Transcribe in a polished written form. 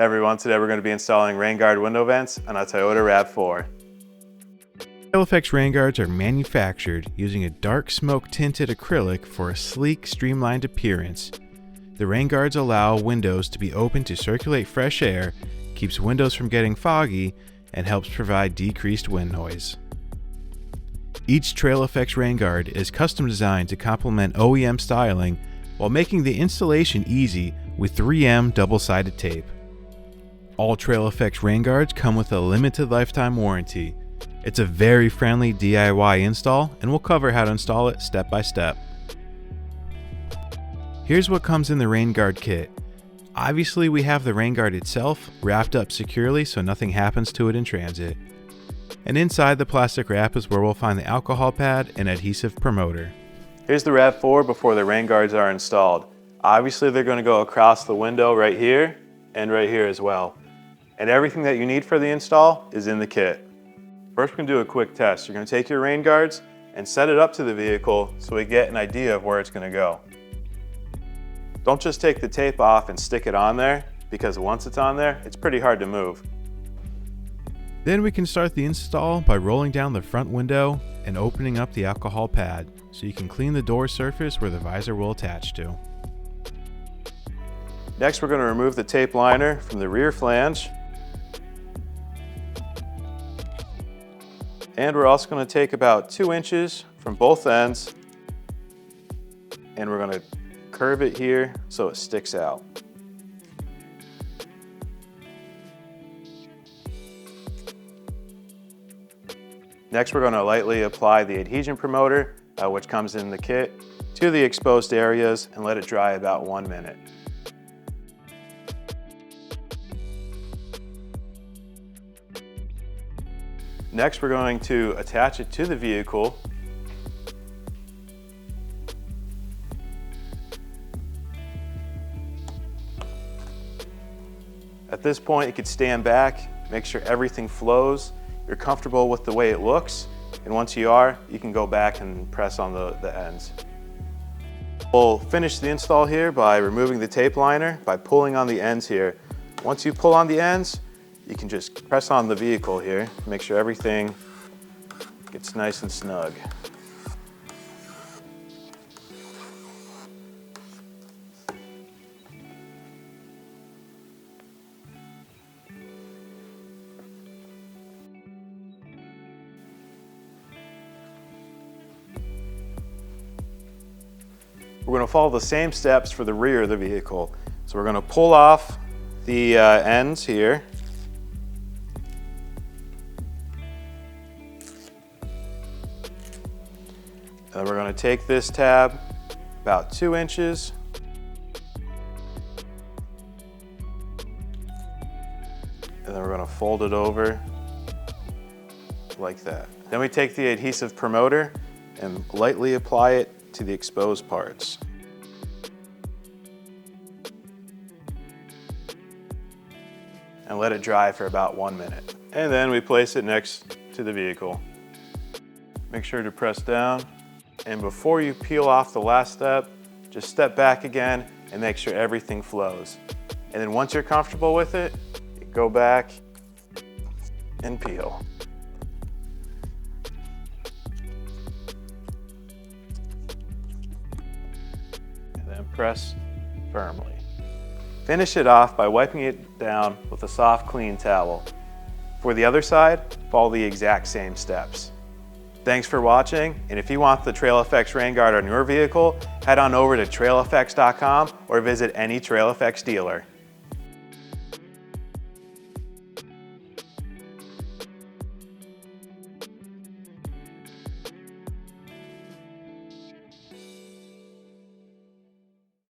Hey everyone, today we're going to be installing rain guard window vents on a Toyota RAV4. TrailFX rain guards are manufactured using a dark smoke tinted acrylic for a sleek, streamlined appearance. The rain guards allow windows to be open to circulate fresh air, keeps windows from getting foggy, and helps provide decreased wind noise. Each TrailFX rain guard is custom designed to complement OEM styling while making the installation easy with 3M double-sided tape. All TrailFX rain guards come with a limited lifetime warranty. It's a very friendly DIY install, and we'll cover how to install it step by step. Here's what comes in the rain guard kit. Obviously, we have the rain guard itself wrapped up securely so nothing happens to it in transit. And inside the plastic wrap is where we'll find the alcohol pad and adhesive promoter. Here's the RAV4 before the rain guards are installed. Obviously, they're going to go across the window right here and right here as well. And everything that you need for the install is in the kit. First, we're going to do a quick test. You're going to take your rain guards and set it up to the vehicle so we get an idea of where it's going to go. Don't just take the tape off and stick it on there, because once it's on there, it's pretty hard to move. Then we can start the install by rolling down the front window and opening up the alcohol pad so you can clean the door surface where the visor will attach to. Next, we're going to remove the tape liner from the rear flange. And we're also going to take about 2 inches from both ends, and we're going to curve it here so it sticks out. Next, we're going to lightly apply the adhesion promoter, which comes in the kit, to the exposed areas and let it dry about 1 minute. Next, we're going to attach it to the vehicle. At this point, you could stand back, make sure everything flows. You're comfortable with the way it looks, and once you are, you can go back and press on the ends. We'll finish the install here by removing the tape liner by pulling on the ends here. Once you pull on the ends, you can just press on the vehicle here, make sure everything gets nice and snug. We're going to follow the same steps for the rear of the vehicle. So we're going to pull off the ends here. And we're going to take this tab about 2 inches. And then we're going to fold it over like that. Then we take the adhesive promoter and lightly apply it to the exposed parts. And let it dry for about 1 minute. And then we place it next to the vehicle. Make sure to press down. And before you peel off the last step, just step back again and make sure everything flows. And then once you're comfortable with it, you go back and peel. And then press firmly. Finish it off by wiping it down with a soft, clean towel. For the other side, follow the exact same steps. Thanks for watching, and if you want the TrailFX rain guard on your vehicle, head on over to trailfx.com or visit any TrailFX dealer.